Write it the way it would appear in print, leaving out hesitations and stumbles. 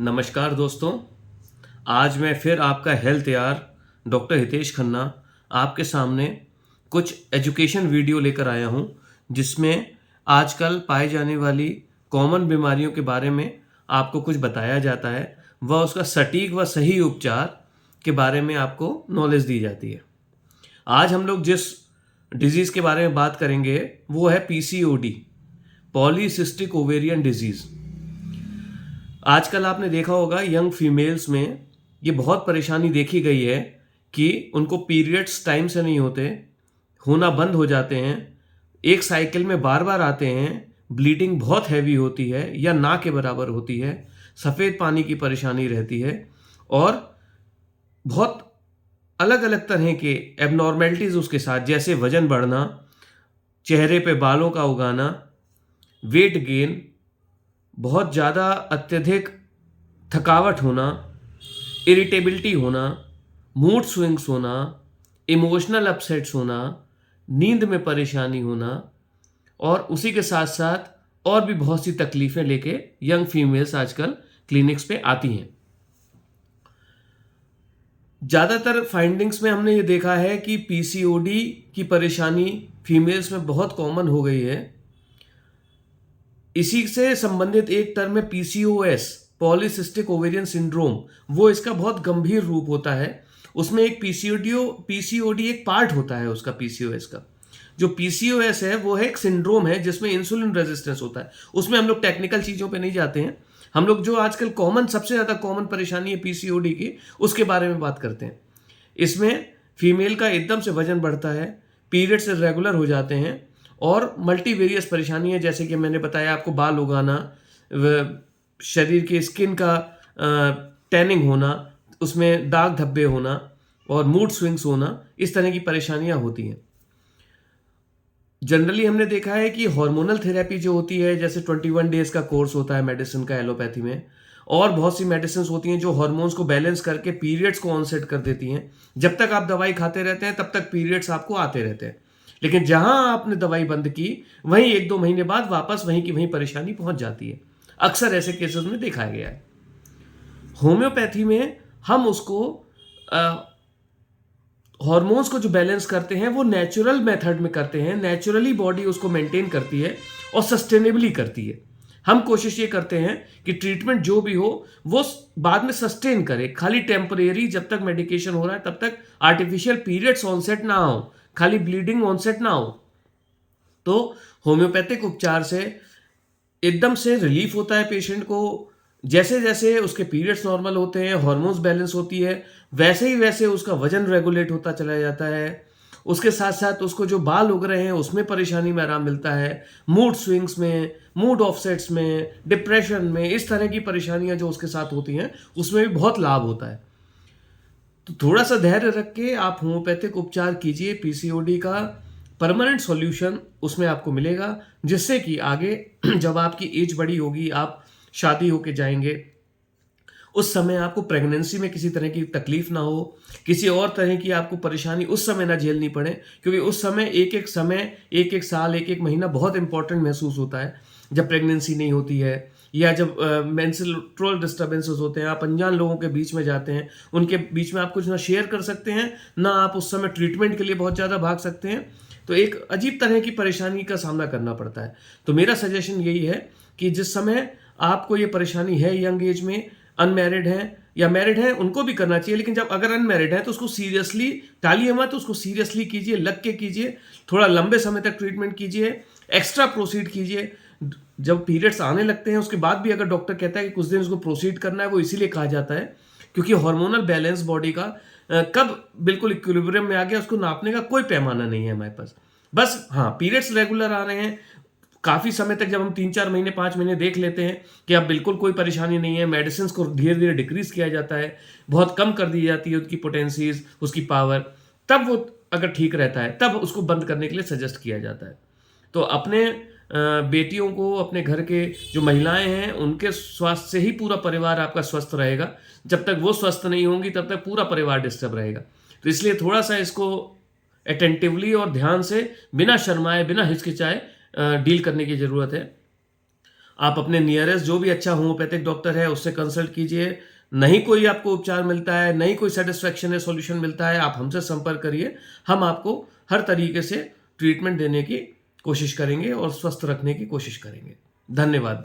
नमस्कार दोस्तों। आज मैं फिर आपका हेल्थ यार डॉक्टर हितेश खन्ना आपके सामने कुछ एजुकेशन वीडियो लेकर आया हूं, जिसमें आजकल पाई जाने वाली कॉमन बीमारियों के बारे में आपको कुछ बताया जाता है व उसका सटीक व सही उपचार के बारे में आपको नॉलेज दी जाती है। आज हम लोग जिस डिजीज़ के बारे में बात करेंगे वो है पीसीओडी, पॉलीसिस्टिक ओवेरियन डिजीज़। आजकल आपने देखा होगा यंग फीमेल्स में ये बहुत परेशानी देखी गई है कि उनको पीरियड्स टाइम से नहीं होते, होना बंद हो जाते हैं, एक साइकिल में बार बार आते हैं, ब्लीडिंग बहुत हैवी होती है या ना के बराबर होती है, सफ़ेद पानी की परेशानी रहती है और बहुत अलग अलग तरह के एबनॉर्मेलिटीज़ उसके साथ, जैसे वज़न बढ़ना, चेहरे पे बालों का उगाना, वेट गेन, बहुत ज़्यादा अत्यधिक थकावट होना, इरिटेबिलिटी होना, मूड स्विंग्स होना, इमोशनल अपसेट्स होना, नींद में परेशानी होना और उसी के साथ साथ और भी बहुत सी तकलीफ़ें लेके यंग फीमेल्स आजकल क्लिनिक्स पे आती हैं। ज़्यादातर फाइंडिंग्स में हमने ये देखा है कि पीसीओडी की परेशानी फीमेल्स में बहुत कॉमन हो गई है। इसी से संबंधित एक टर्म है पीसीओएस, पॉलीसिस्टिक ओवेरियन सिंड्रोम। वो इसका बहुत गंभीर रूप होता है। उसमें एक पीसीओडी एक पार्ट होता है उसका, पीसीओएस का। जो पीसीओएस है वो है एक सिंड्रोम है जिसमें इंसुलिन रेजिस्टेंस होता है। उसमें हम लोग टेक्निकल चीज़ों पे नहीं जाते हैं। हम लोग जो आजकल सबसे ज़्यादा कॉमन परेशानी है पीसीओडी की, उसके बारे में बात करते हैं। इसमें फीमेल का एकदम से वजन बढ़ता है, पीरियड्स रेगुलर हो जाते हैं और मल्टीवेरियस परेशानी है, जैसे कि मैंने बताया आपको, बाल उगाना, शरीर के स्किन का टैनिंग होना, उसमें दाग धब्बे होना और मूड स्विंग्स होना, इस तरह की परेशानियां होती हैं। जनरली हमने देखा है कि हार्मोनल थेरेपी जो होती है, जैसे 21 डेज का कोर्स होता है मेडिसिन का एलोपैथी में, और बहुत सी मेडिसिन होती हैं जो हार्मोन्स को बैलेंस करके पीरियड्स को ऑनसेट कर देती हैं। जब तक आप दवाई खाते रहते हैं तब तक पीरियड्स आपको आते रहते हैं, लेकिन जहां आपने दवाई बंद की वहीं 1-2 महीने बाद वापस वहीं की वहीं परेशानी पहुंच जाती है। अक्सर ऐसे केसेस में देखा गया है। होम्योपैथी में हम उसको हार्मोन्स को जो बैलेंस करते हैं वो नेचुरल मेथड में करते हैं, नेचुरली बॉडी उसको मेंटेन करती है और सस्टेनेबली करती है। हम कोशिश ये करते हैं कि ट्रीटमेंट जो भी हो वो बाद में सस्टेन करे, खाली टेम्परेरी जब तक मेडिकेशन हो रहा है तब तक आर्टिफिशियल पीरियड्स ऑनसेट ना हो, खाली ब्लीडिंग ऑनसेट ना हो। तो होम्योपैथिक उपचार से एकदम से रिलीफ होता है पेशेंट को। जैसे जैसे उसके पीरियड्स नॉर्मल होते हैं, हार्मोन्स बैलेंस होती है, वैसे ही वैसे उसका वजन रेगुलेट होता चला जाता है। उसके साथ साथ उसको जो बाल उग रहे हैं उसमें परेशानी में आराम मिलता है, मूड स्विंग्स में, मूड ऑफसेट्स में, डिप्रेशन में, इस तरह की परेशानियां जो उसके साथ होती हैं उसमें भी बहुत लाभ होता है। तो थोड़ा सा धैर्य रख के आप होम्योपैथिक उपचार कीजिए। पीसीओडी का परमानेंट सॉल्यूशन उसमें आपको मिलेगा, जिससे कि आगे जब आपकी एज बड़ी होगी, आप शादी होके जाएंगे, उस समय आपको प्रेगनेंसी में किसी तरह की तकलीफ ना हो, किसी और तरह की आपको परेशानी उस समय ना झेलनी पड़े। क्योंकि उस समय एक एक साल, एक एक महीना बहुत इंपॉर्टेंट महसूस होता है जब प्रेगनेंसी नहीं होती है या जब मेंस्ट्रुअल डिस्टर्बेंसेस होते हैं। आप अनजान लोगों के बीच में जाते हैं, उनके बीच में आप कुछ ना शेयर कर सकते हैं, ना आप उस समय ट्रीटमेंट के लिए बहुत ज़्यादा भाग सकते हैं। तो एक अजीब तरह की परेशानी का सामना करना पड़ता है। तो मेरा सजेशन यही है कि जिस समय आपको ये परेशानी है, यंग एज में, अनमैरिड हैं या मैरिड हैं, उनको भी करना चाहिए। लेकिन जब अगर अनमैरिड है तो उसको सीरियसली टालिए मत, उसको सीरियसली कीजिए, लग के कीजिए, थोड़ा लंबे समय तक ट्रीटमेंट कीजिए, एक्स्ट्रा प्रोसीड कीजिए। जब पीरियड्स आने लगते हैं उसके बाद भी अगर डॉक्टर कहता है कि कुछ दिन उसको प्रोसीड करना है, वो इसीलिए कहा जाता है क्योंकि हार्मोनल बैलेंस बॉडी का कब बिल्कुल इक्विलिब्रियम में आ गया उसको नापने का कोई पैमाना नहीं है हमारे पास। बस हाँ, पीरियड्स रेगुलर आ रहे हैं, काफ़ी समय तक जब हम 3-4 महीने 5 महीने देख लेते हैं कि अब बिल्कुल कोई परेशानी नहीं है, मेडिसिन को धीरे धीरे डिक्रीज किया जाता है, बहुत कम कर दी जाती है उसकी पोटेंसीज, उसकी पावर, तब वो अगर ठीक रहता है तब उसको बंद करने के लिए सजेस्ट किया जाता है। तो अपने बेटियों को, अपने घर के जो महिलाएं हैं, उनके स्वास्थ्य से ही पूरा परिवार आपका स्वस्थ रहेगा। जब तक वो स्वस्थ नहीं होंगी तब तक पूरा परिवार डिस्टर्ब रहेगा। तो इसलिए थोड़ा सा इसको अटेंटिवली और ध्यान से, बिना शर्माए, बिना हिचकिचाए डील करने की ज़रूरत है। आप अपने नियरेस्ट जो भी अच्छा होम्योपैथिक डॉक्टर है उससे कंसल्ट कीजिए। नहीं कोई आपको उपचार मिलता है, नहीं कोई सेटिस्फेक्शन है, सॉल्यूशन मिलता है, आप हमसे संपर्क करिए। हम आपको हर तरीके से ट्रीटमेंट देने की कोशिश करेंगे और स्वस्थ रखने की कोशिश करेंगे। धन्यवाद।